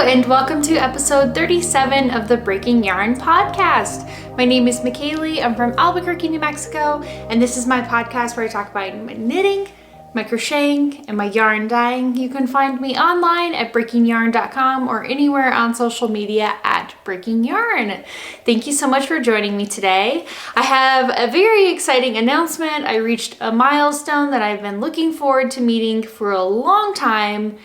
and welcome to episode 37 of the Breaking Yarn podcast. My name is Mikaylee. I'm from Albuquerque, New Mexico, and this is my podcast where I talk about my knitting, my crocheting, and my yarn dyeing. You can find me online at breakingyarn.com or anywhere on social media at Breaking Yarn. Thank you so much for joining me today. I have a very exciting announcement. I reached a milestone that I've been looking forward to meeting for a long time.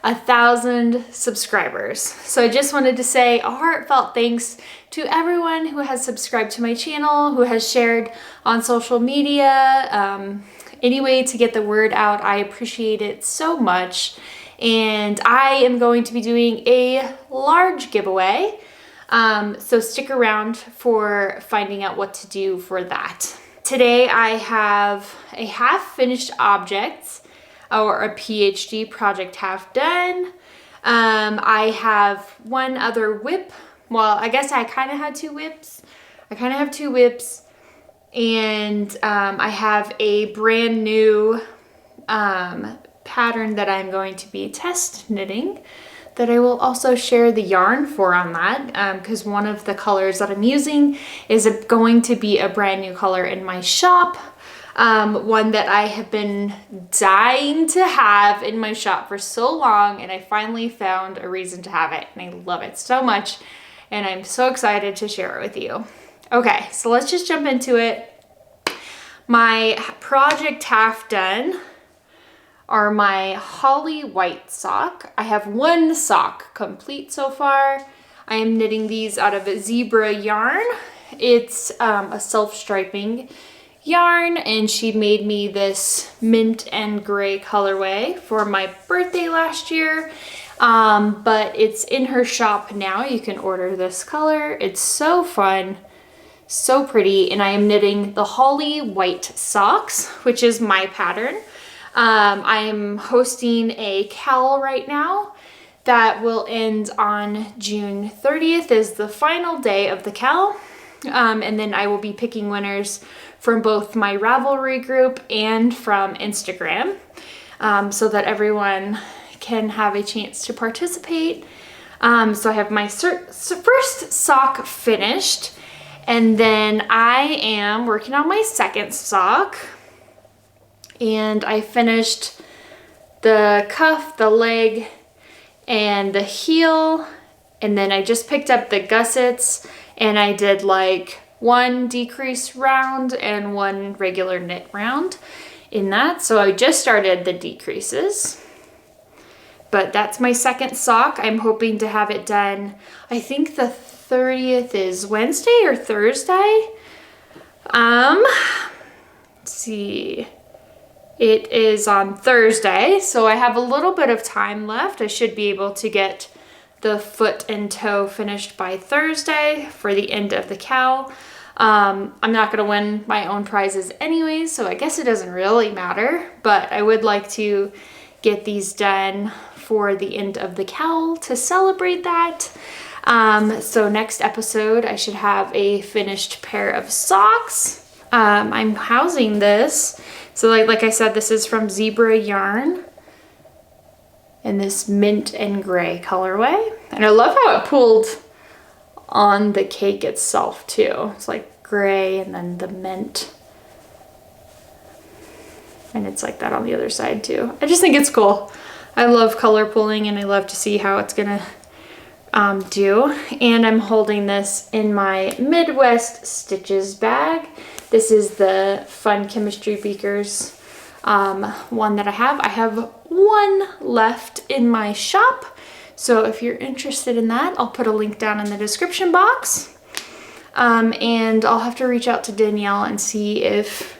1,000 subscribers. So I just wanted to say a heartfelt thanks to everyone who has subscribed to my channel, who has shared on social media, any way to get the word out. I appreciate it so much. And I am going to be doing a large giveaway. So stick around for finding out what to do for that. Today I have a half finished object, or a PhD project half done. I have one other whip. Well, I guess I kind of had two whips. And I have a brand new pattern that I'm going to be test knitting that I will also share the yarn for on that, because one of the colors that I'm using is going to be a brand new color in my shop. One that I have been dying to have in my shop for so long, and I finally found a reason to have it, and I love it so much, and I'm so excited to share it with you. Okay, so let's just jump into it. My project half done are my holly white sock. I have one sock complete so far. I am knitting these out of zebra yarn. It's a self-striping yarn, and she made me this mint and gray colorway for my birthday last year, but it's in her shop now. You can order this color. It's so fun, so pretty, and I am knitting the holly white socks, which is my pattern. I am hosting a KAL right now that will end on June 30th is the final day of the KAL, and then I will be picking winners from both my Ravelry group and from Instagram, so that everyone can have a chance to participate. So I have my first sock finished, and then I am working on my second sock, and I finished the cuff, the leg, and the heel, and then I just picked up the gussets, and I did like one decrease round and one regular knit round in that. So I just started the decreases, but that's my second sock. I'm hoping to have it done. I think the 30th is Wednesday or Thursday. Let's see. It is on Thursday, so I have a little bit of time left. I should be able to get the foot and toe finished by Thursday for the end of the KAL. I'm not going to win my own prizes anyways, so I guess it doesn't really matter, but I would like to get these done for the end of the KAL to celebrate that. So next episode I should have a finished pair of socks. I'm housing this. So like I said, this is from zebra yarn in this mint and gray colorway. And I love how it pulled on the cake itself too. It's like gray and then the mint. And it's like that on the other side too. I just think it's cool. I love color pulling, and I love to see how it's gonna do. And I'm holding this in my Midwest Stitches bag. This is the Fun Chemistry Beakers one that I have. I have one left in my shop. So if you're interested in that, I'll put a link down in the description box. And I'll have to reach out to Danielle and see if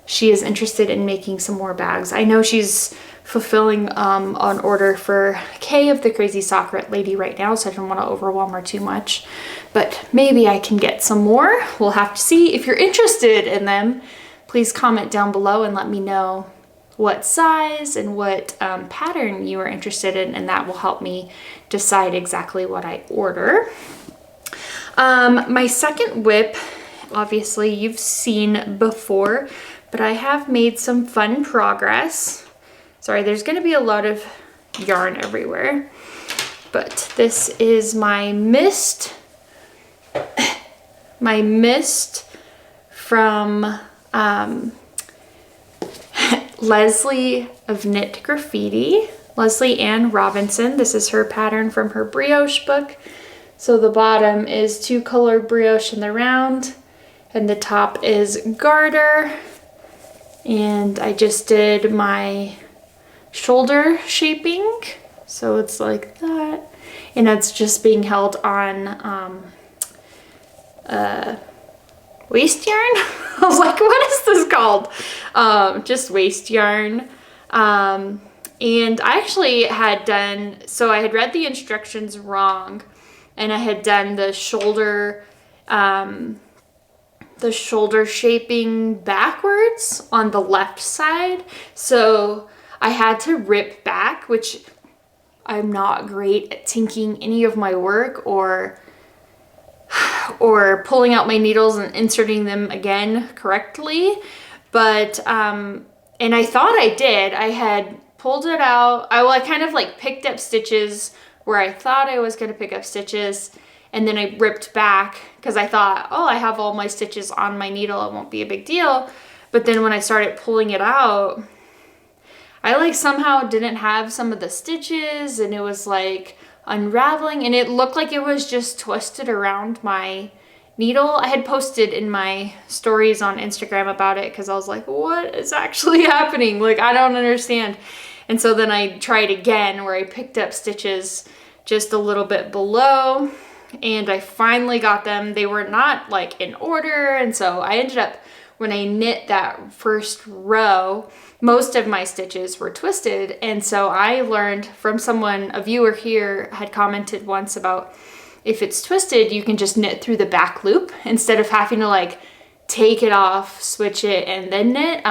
she is interested in making some more bags. I know she's fulfilling an order for Kay of the Crazy Sock Lady right now, so I don't want to overwhelm her too much. But maybe I can get some more. We'll have to see. If you're interested in them, please comment down below and let me know what size and what pattern you are interested in, and that will help me decide exactly what I order. My second whip, obviously you've seen before, but I have made some fun progress. Sorry, there's going to be a lot of yarn everywhere. But this is my mist, from Lesley of Knit Graffiti, Lesley Ann Robinson. This is her pattern from her Brioche book. So the bottom is 2-color brioche in the round, and the top is garter. And I just did my shoulder shaping, so it's like that, and it's just being held on waist yarn. I was like, what is this called? Just waist yarn. And I actually had done, so I had read the instructions wrong, and I had done the shoulder shaping backwards on the left side. So I had to rip back, which I'm not great at syncing any of my work or pulling out my needles and inserting them again correctly. But, and I thought I did. I had pulled it out. I kind of like picked up stitches where I thought I was going to pick up stitches, and then I ripped back because I thought, oh, I have all my stitches on my needle, it won't be a big deal. But then when I started pulling it out, I like somehow didn't have some of the stitches, and it was like unraveling, and it looked like it was just twisted around my needle. I had posted in my stories on Instagram about it because I was like, what is actually happening? Like, I don't understand. And so then I tried again where I picked up stitches just a little bit below, and I finally got them. They were not like in order, and so I ended up, when I knit that first row, most of my stitches were twisted. And so I learned from someone, a viewer here had commented once about, if it's twisted, you can just knit through the back loop instead of having to like take it off, switch it, and then knit.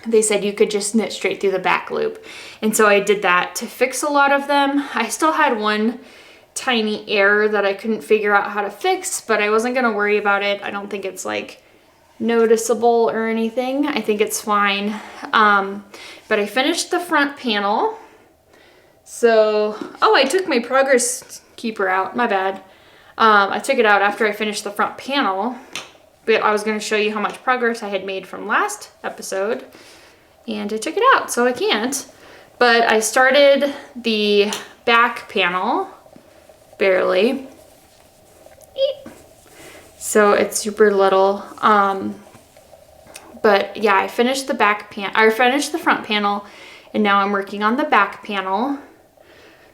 They said you could just knit straight through the back loop. And so I did that to fix a lot of them. I still had one tiny error that I couldn't figure out how to fix, but I wasn't gonna worry about it. I don't think it's like noticeable or anything. I think it's fine. But I finished the front panel. So, oh, I took my progress keeper out, my bad. I took it out after I finished the front panel, but I was gonna show you how much progress I had made from last episode, and I took it out, so I can't. But I started the back panel, barely. So it's super little. But yeah, I finished the front panel, and now I'm working on the back panel.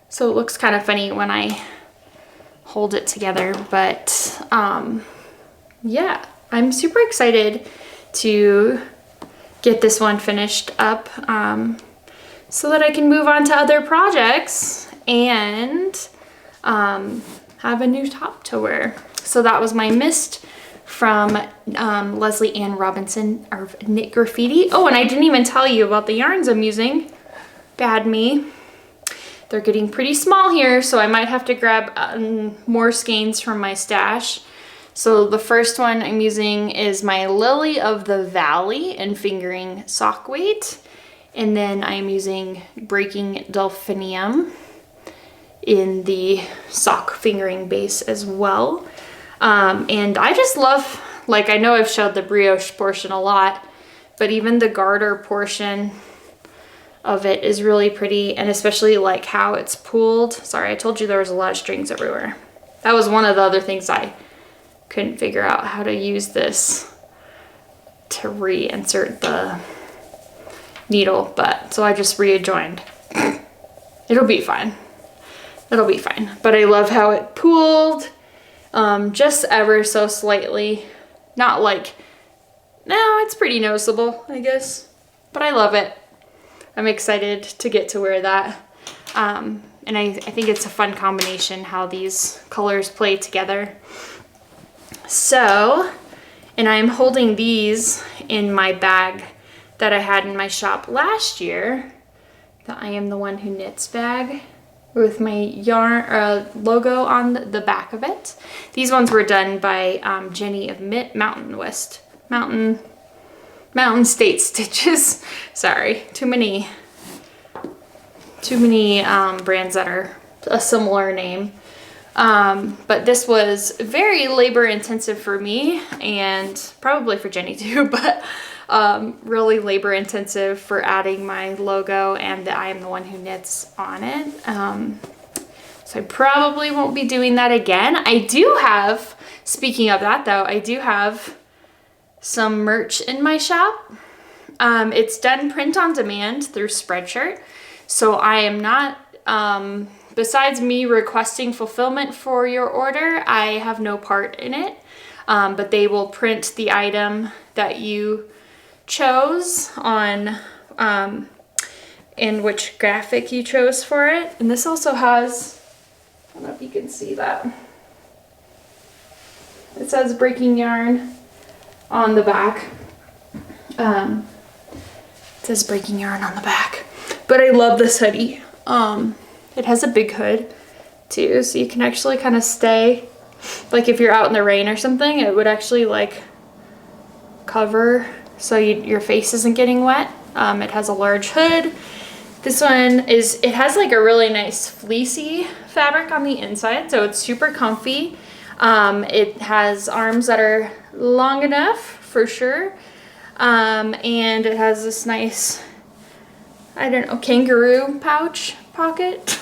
So it looks kind of funny when I hold it together, but yeah, I'm super excited to get this one finished up, so that I can move on to other projects and have a new top to wear. So that was my mist from Lesley Ann Robinson of Knit Graffiti. Oh, and I didn't even tell you about the yarns I'm using. Bad me. They're getting pretty small here, so I might have to grab more skeins from my stash. So the first one I'm using is my Lily of the Valley and fingering sock weight. And then I'm using Breaking Delphinium in the sock fingering base as well. And I just love, like, I know I've showed the brioche portion a lot, but even the garter portion of it is really pretty, and especially like how it's pooled. Sorry, I told you there was a lot of strings everywhere. That was one of the other things I couldn't figure out, how to use this to reinsert the needle, but so I just readjoined. It'll be fine. It'll be fine. But I love how it pooled, just ever so slightly. Not like, no, it's pretty noticeable, I guess, but I love it. I'm excited to get to wear that. And I think it's a fun combination how these colors play together. So, and I'm holding these in my bag that I had in my shop last year, the I Am the One Who Knits bag, with my yarn logo on the back of it. These ones were done by Jenny of Mountain State Stitches. Sorry, too many brands that are a similar name. But this was very labor intensive for me, and probably for Jenny too, but really labor intensive for adding my logo and that I am the one who knits on it. So I probably won't be doing that again. I do have, speaking of that though, I do have some merch in my shop. It's done print on demand through Spreadshirt. So I am not, besides me requesting fulfillment for your order, I have no part in it. But they will print the item that you chose on, in which graphic you chose for it. And this also has, I don't know if you can see that. It says breaking yarn on the back. It says breaking yarn on the back. But I love this hoodie. It has a big hood too, so you can actually kind of stay, like if you're out in the rain or something, it would actually like cover so your face isn't getting wet. It has a large hood. This one is, it has like a really nice fleecy fabric on the inside, so it's super comfy. It has arms that are long enough for sure. And it has this nice, I don't know, kangaroo pouch pocket,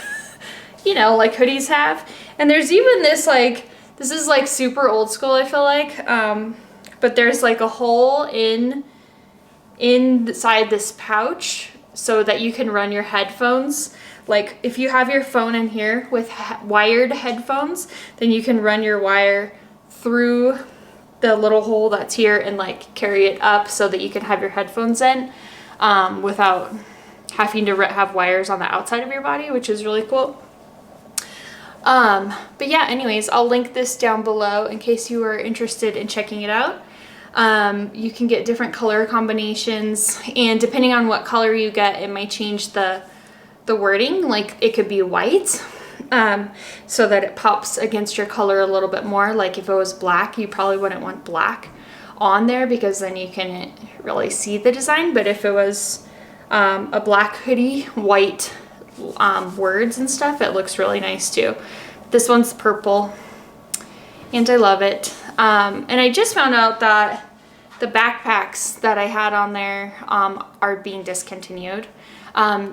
you know, like hoodies have. And there's even this, like, this is like super old school, I feel like, but there's like a hole inside this pouch so that you can run your headphones. Like if you have your phone in here with wired headphones, then you can run your wire through the little hole that's here and like carry it up so that you can have your headphones in without having to have wires on the outside of your body, which is really cool. But yeah, anyways, I'll link this down below in case you are interested in checking it out. You can get different color combinations, and depending on what color you get, it might change the wording. Like it could be white, so that it pops against your color a little bit more. Like if it was black, you probably wouldn't want black on there because then you can really see the design. But if it was a black hoodie, white words and stuff, it looks really nice too. This one's purple and I love it. And I just found out that the backpacks that I had on there are being discontinued.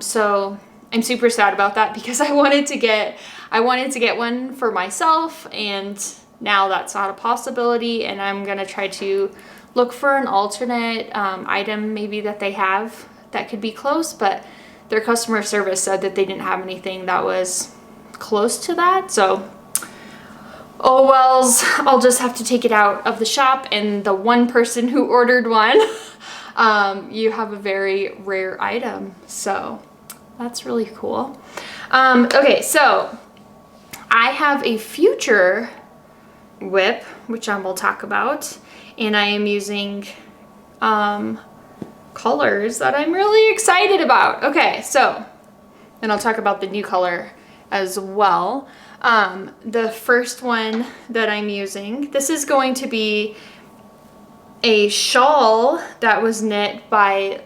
So I'm super sad about that because I wanted to get one for myself, and now that's not a possibility, and I'm gonna try to look for an alternate item maybe that they have that could be close, but their customer service said that they didn't have anything that was close to that. So oh wells, I'll just have to take it out of the shop, and the one person who ordered one, you have a very rare item, so that's really cool. Okay, so I have a future whip, which I will talk about, and I am using colors that I'm really excited about. Okay, so, and I'll talk about the new color as well. The first one that I'm using, this is going to be a shawl that was knit by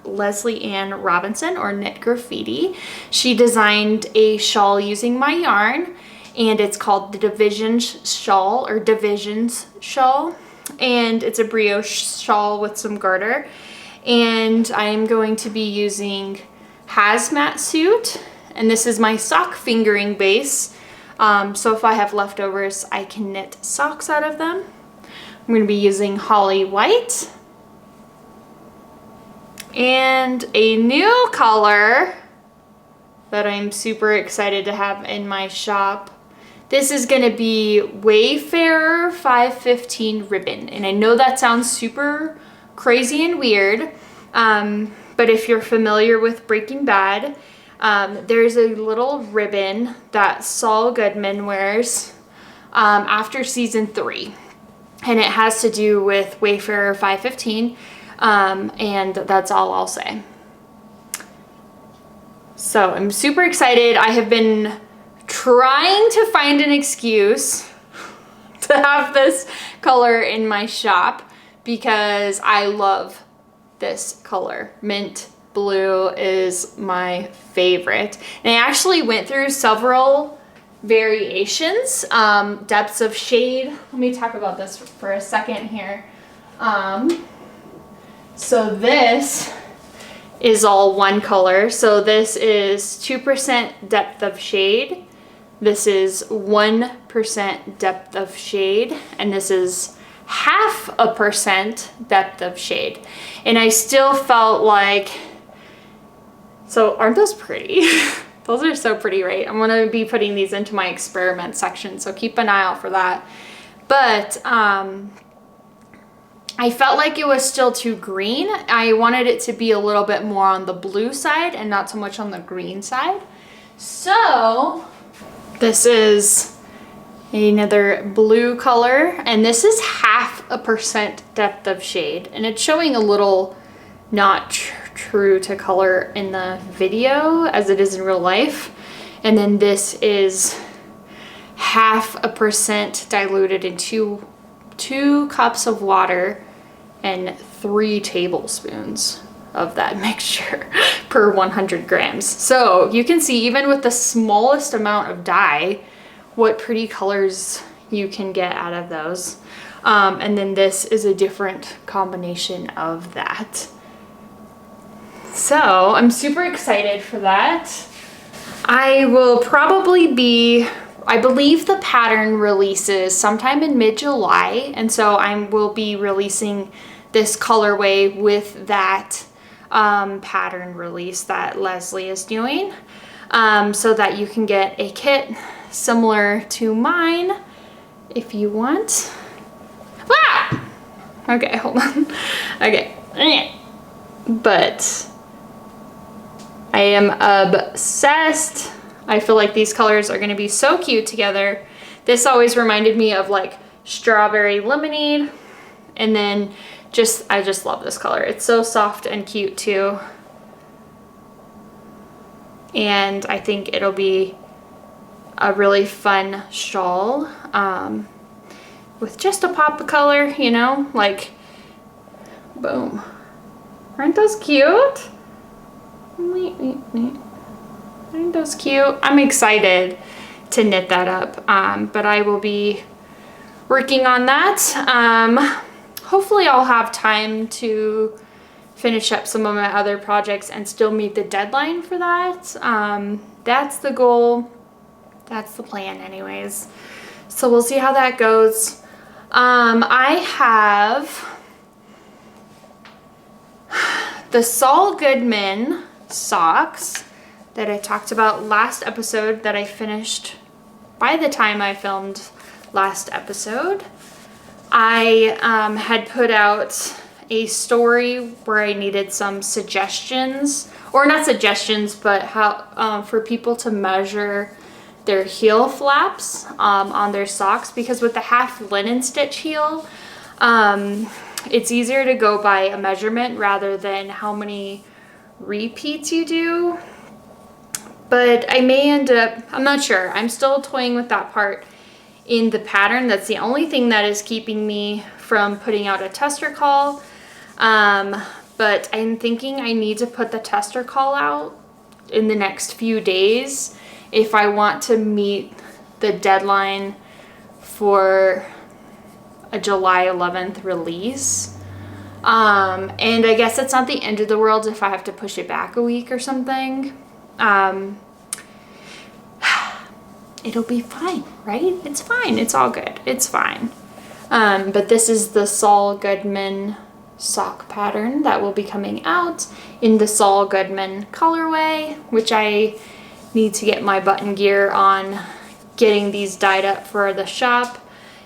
Lesley Ann Robinson, or Knit Graffiti. She designed a shawl using my yarn, and it's called the Divisions Shawl, or Divisions Shawl, and it's a brioche shawl with some garter. And I am going to be using Hazmat suit, and this is my sock fingering base. So if I have leftovers, I can knit socks out of them. I'm going to be using Holly White. And a new color that I'm super excited to have in my shop. This is going to be Wayfarer 515 ribbon. And I know that sounds super crazy and weird, but if you're familiar with Breaking Bad, there's a little ribbon that Saul Goodman wears after season 3, and it has to do with Wayfarer 515, and that's all I'll say. So I'm super excited. I have been trying to find an excuse to have this color in my shop because I love this color, mint blue is my favorite. And I actually went through several variations, depths of shade. Let me talk about this for a second here. So this is all one color. So this is 2% depth of shade. This is 1% depth of shade. And this is 0.5% depth of shade. And I still felt like, so aren't those pretty? Those are so pretty, right? I'm gonna be putting these into my experiment section, so keep an eye out for that. But I felt like it was still too green. I wanted it to be a little bit more on the blue side and not so much on the green side. So this is another blue color, and this is 0.5% depth of shade, and it's showing a little not true to color in the video as it is in real life. And then this is 0.5% diluted in two cups of water and 3 tablespoons of that mixture per 100 grams. So you can see, even with the smallest amount of dye, what pretty colors you can get out of those. And then this is a different combination of that. So I'm super excited for that. I will probably be, I believe the pattern releases sometime in mid-July, and so I will be releasing this colorway with that pattern release that Lesley is doing, so that you can get a kit similar to mine if you want. Ah! Okay, hold on. Okay. But I am obsessed. I feel like these colors are going to be so cute together. This always reminded me of like strawberry lemonade, and then I just love this color. It's so soft and cute too. And I think it'll be a really fun shawl with just a pop of color, you know, like boom. Aren't those cute? Aren't those cute? I'm excited to knit that up, but I will be working on that. Hopefully I'll have time to finish up some of my other projects and still meet the deadline for that. That's the goal. That's the plan anyways. So we'll see how that goes. I have the Saul Goodman socks that I talked about last episode that I finished by the time I filmed last episode. I had put out a story where I needed some suggestions, or not suggestions, but how for people to measure their heel flaps on their socks, because with the half linen stitch heel, it's easier to go by a measurement rather than how many repeats you do. But I may end up, I'm not sure, I'm still toying with that part in the pattern. That's the only thing that is keeping me from putting out a tester call. But I'm thinking I need to put the tester call out in the next few days if I want to meet the deadline for a July 11th release. And I guess it's not the end of the world if I have to push it back a week or something. It'll be fine, right? It's fine. It's all good. It's fine. But this is the Saul Goodman sock pattern that will be coming out in the Saul Goodman colorway, which I need to get my button gear on getting these dyed up for the shop.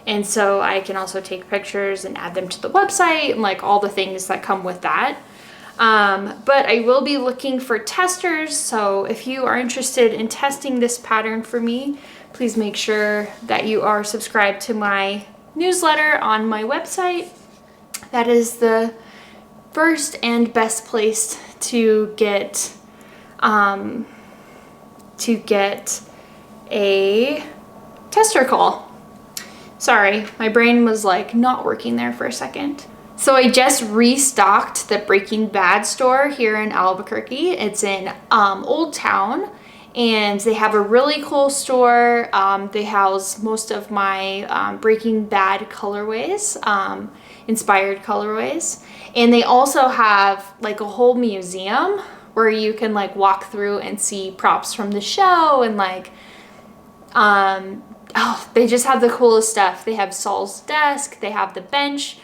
And so I can also take pictures and add them to the website and like all the things that come with that. But I will be looking for testers. So if you are interested in testing this pattern for me, please make sure that you are subscribed to my newsletter on my website. That is the first and best place to get a tester call. Sorry, my brain was like not working there for a second. So I just restocked the Breaking Bad store here in Albuquerque. It's in Old Town, and they have a really cool store. They house most of my Breaking Bad colorways, inspired colorways. And they also have like a whole museum where you can like walk through and see props from the show, and like, they just have the coolest stuff. They have Saul's desk, they have the bench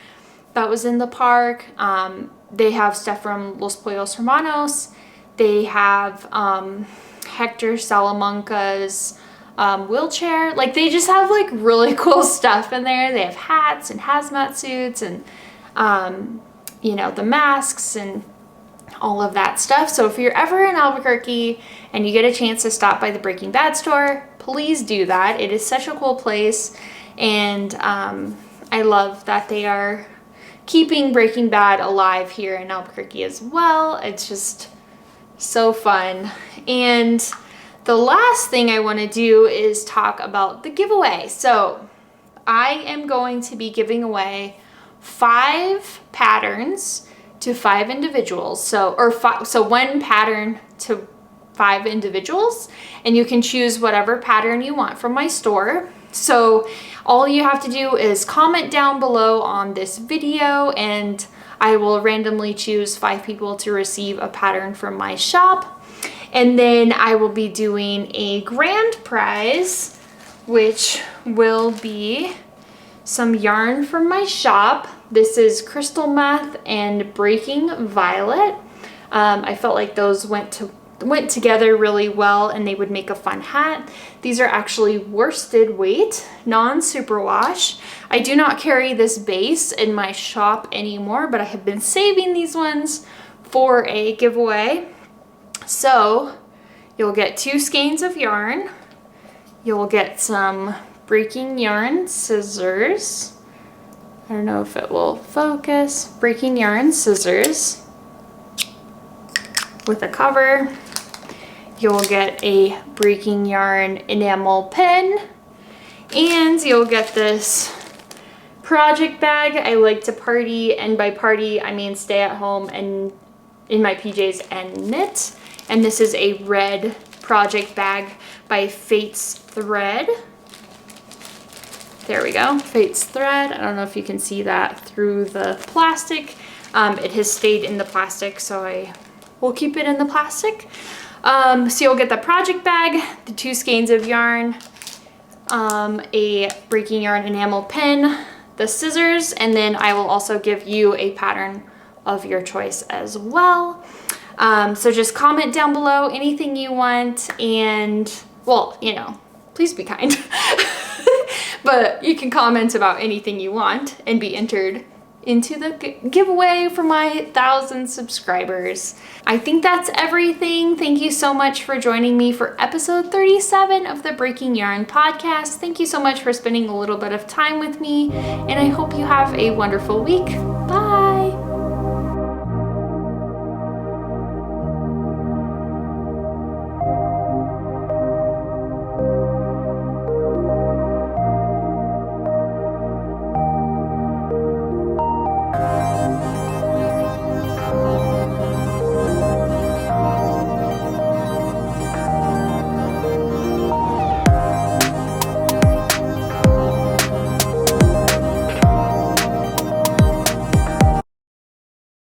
that was in the park. They have stuff from Los Pollos Hermanos. They have Hector Salamanca's wheelchair. Like, they just have like really cool stuff in there. They have hats and hazmat suits and you know, the masks and all of that stuff. So if you're ever in Albuquerque and you get a chance to stop by the Breaking Bad store, please do that. It is such a cool place, and I love that they are keeping Breaking Bad alive here in Albuquerque as well. It's just so fun. And the last thing I want to do is talk about the giveaway. So I am going to be giving away 5 patterns to 5 individuals. So one pattern to 5 individuals, and you can choose whatever pattern you want from my store. So all you have to do is comment down below on this video, and I will randomly choose 5 people to receive a pattern from my shop. And then I will be doing a grand prize, which will be some yarn from my shop. This is Crystal Meth and Breaking Violet. I felt like those went together really well, and they would make a fun hat. These are actually worsted weight, non-superwash. I do not carry this base in my shop anymore, but I have been saving these ones for a giveaway. So you'll get 2 skeins of yarn. You'll get some breaking yarn scissors. I don't know if it will focus. Breaking yarn scissors with a cover. You'll get a breaking yarn enamel pen, and you'll get this project bag. I like to party, and by party I mean stay at home and in my PJs and knit. And this is a red project bag by Fate's Thread. There we go, Fate's Thread. I don't know if you can see that through the plastic. It has stayed in the plastic, so I will keep it in the plastic. So you'll get the project bag, the 2 skeins of yarn, a breaking yarn enamel pen, the scissors, and then I will also give you a pattern of your choice as well. So just comment down below anything you want, and, well, you know, please be kind. But you can comment about anything you want and be entered into the giveaway for my 1,000 subscribers. I think that's everything. Thank you so much for joining me for episode 37 of the Breaking Yarn podcast. Thank you so much for spending a little bit of time with me, and I hope you have a wonderful week. Bye.